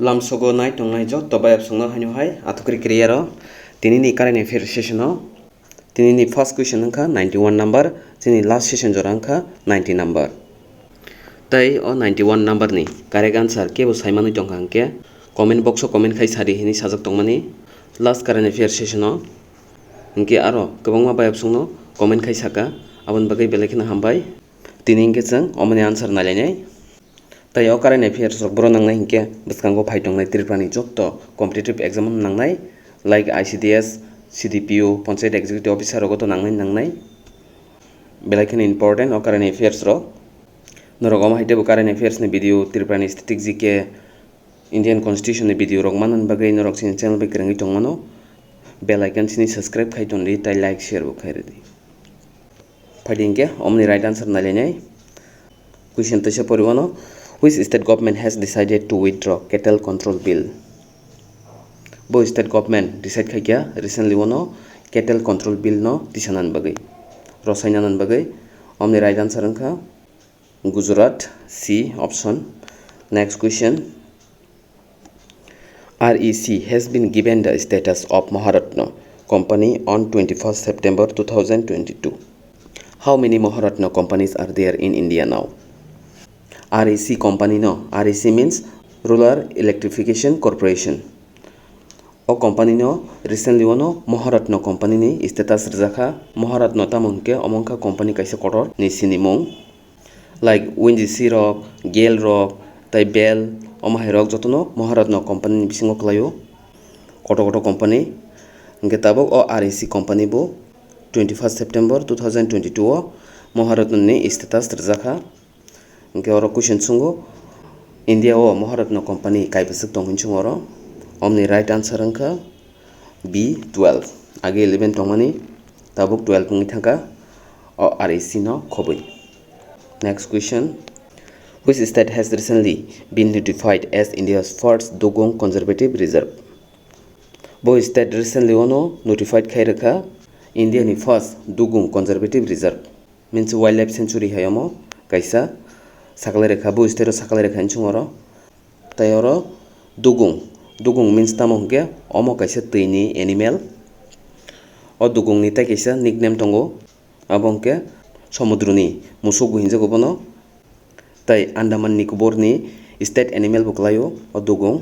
lamsogo nai tongnai jo tobai apsungno hainu hai atukri kriyaro tinini current affair session o tinini first question angkha 91 number tini last session jora angkha 90 number tai o 91 number ni correct answer kebo saimani tongkha angke comment box o comment khai sari hini sajak tongmani last current affair session o angke aro kwbangma bai apsungno comment khai saka aboni bagai belai hambai tini angke jang omani answer nalainai tai o current affairs rok boro nangnai hingke bwskango phaitongnai Tripurani jotto competitive exam nangnai like ICDS, CDPO, Panchayat Executive Officer rogoto nangnai belai important o current affairs rok norok oma haite bo current affairs ni video Tripurani Static GK Indian Constitution ni video rok manan bagai norok sin channel bai krangi tongmano bell icon sini subscribe khai tonri tai like share bo khai redi phadingke omni right answer nalainai question tesa poribono which state government has decided to withdraw cattle control bill? Bo state government decide khaikya recently wono cattle control bill no tisanan bagai rosainan bagai omni right answer angkha Gujarat C option. Next question, REC has been given the status of Maharatna company on 21st September 2022. How many Maharatna companies are there in India now? REC company no REC means Rural Electrification Corporation o company no recently ono Maharatna company ni status rjaka Maharatna tamongke omongka company kaisa kotor ni sinimong like WNGC rok GAIL rok tai BEL omahai rok jotono Maharatna company ni bisingo klaio koto company hingke tabok o REC company bo 21st September 2022 o Maharatna ni status rjaka hingke oro question sungo India o Maharatna company kaibasuk tong hinchung oro omni right answer angkha B12 age 11 tongmani tabuk 12 pungi thangka o REC no khobui. Next question, which state has recently been notified as India's first Dugong Conservative Reserve? Bo state recently ono notified khairaka India ni first Dugong Conservative Reserve means wildlife sanctuary hayamo kaisa saklai rekha bo state o saklai rekha hinchung oro tai oro Dugong means tamo hingke omo kaisa tui animal o Dugong ni tai kaisa nickname tongo abo hingke সমুদ্রনি মুসুক হিনজাগো বনো তাই Andaman Nicobar ni state animal buklayo o Dugong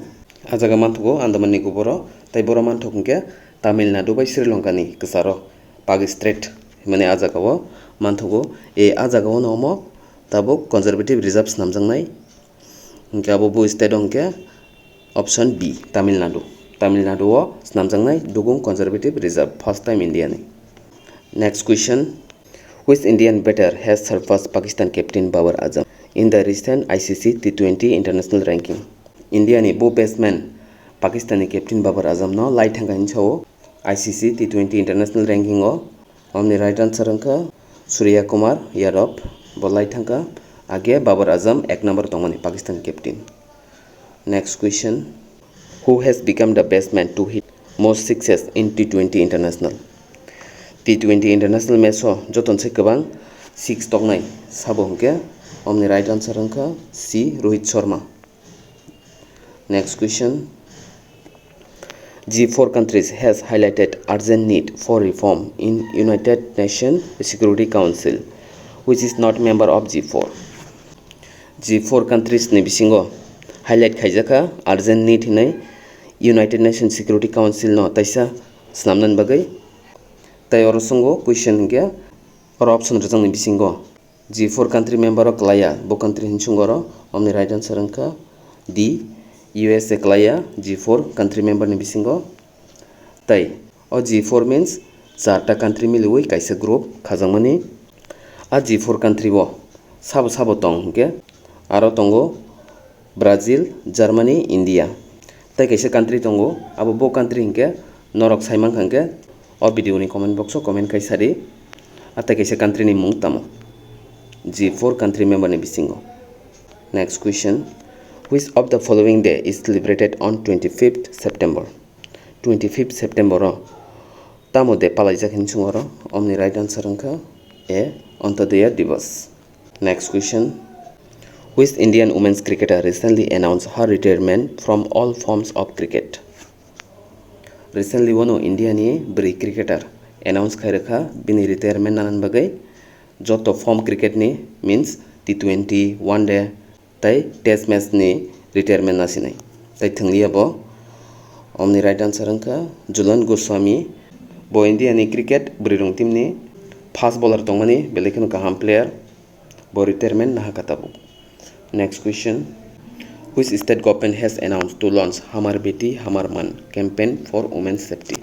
ajaga manthugo Andaman Nicobar tai boro manthok hingke Tamil Nadu bai Sri Lanka ni kisaro Pag Strait mane ajaga o manthugo e ajaga o nomo tabuk conservative reserves namjangnai hingke abo bo state hingke option B Tamil Nadu o namjangnai Dugong Conservative Reserve first time India ni. Next question, which Indian batter has surpassed Pakistan captain Babar Azam in the recent ICC T20 international ranking? India ni bo batsman Pakistani captain Babar Azam no lai thanga hinchao ICC T20 international ranking o omni right answer angkha Surya Kumar Yadav bo lai thanga age Babar Azam 1 number tongmani Pakistan captain. Next question, who has become the batsman to hit most sixes in T20 international? T20 international match o joton se kwbang 6 tongnai sabo hingke omni right answer angkha C Rohit Sharma. Next question, G4 countries has highlighted urgent need for reform in United Nations Security Council which is not member of G4. G4 countries ni bisingo highlight khaijaka urgent need hinai United Nations Security Council no taisa snamnan bagai tai oro songo question hingke oro option rejang ni bisingo G4 country member o klaya bo country hinchungo oro omni right answer angkha D USA klaya G4 country member ni bisingo tai o G4 means charta country miliwi kaisa group khajangmani a G4 country bo sabo tong hingke aro tongo Brazil Germany India tai kaisa country tongo abo bo country hingke norok saimang hangke o video ni comment box o comment kai sari atai kaisa country ni mung tamo G4 country member ni bisingo. Next question, which of the following day is celebrated on 25th September? 25th September o tamo de palaijak hinchung oro omni right answer angkha A Antodaya Divas. Next question, Which Indian women's cricketer recently announced her retirement from all forms of cricket? Recently one India ni beri cricketer announce khairaka bini retirement nanan bagai joto form cricket ni means T20 one day tai test match ni retirement nasinai tai thanglia bo omni right answer angka Julan Goswami bo India ni cricket beri rong team ni fast bowler tongmani belekino kaham player bo retirement naha katabu. Next question. Which state government has announced to launch Hamar Beti Hamar Man campaign for women's safety?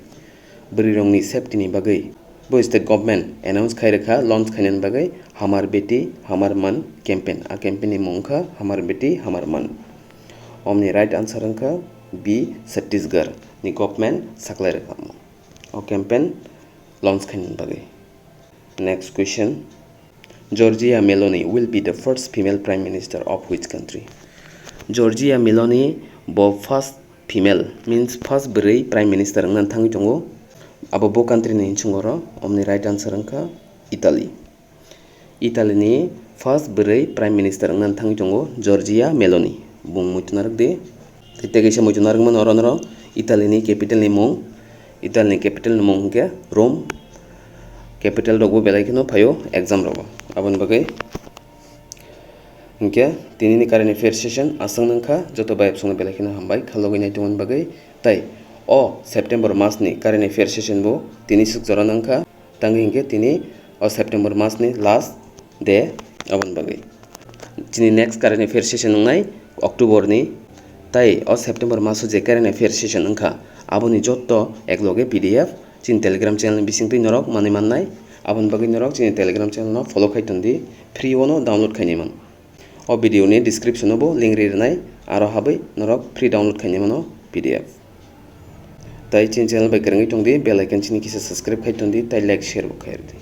Beri rongni safety ni bagai bo state government announce khairaka launch khainan bagai Hamar Beti Hamar Man campaign. A campaign ni mongkha Hamar Beti Hamar Man. Omni right answer angka B Chhattisgarh ni government saklai rakha o campaign launch khainan bagai. Next question. Giorgia Meloni will be the first female prime minister of which country? Giorgia Meloni bo first female means first beri prime minister ngan thangi tongo abo bo country ni chungoro omni right answer angka Italy. Italy ni first beri prime minister ngan thangi tongo Giorgia Meloni bung mutunarak de tege se mutunarak man oronoro Italy ni capital ni mong Italy ni capital ni mong ke Rome capital rogo belai kino phayo exam rogo abon bagai Hingke tini ni current affair session asang nangkha joto bai song belai kino hambai khalogai nai tongon bagai tai o September mas ni current affair session bo tini suk jora nangkha tangi hingke tini o September mas ni last day abon bagai tini next current affair session ngai October ni tai o September mas je current affair session nangkha aboni joto ekloge PDF chin telegram channel bisingtui norok manui mannai abon bagai norok chin telegram channel no follow khaitandi free ono download khainaiman o video ni description bo link rirnai aro habai norok free download khainaiman PDF tai chin channel bai krangi tongdi bell icon chini kisa subscribe khaitandi tai like share bo khairdi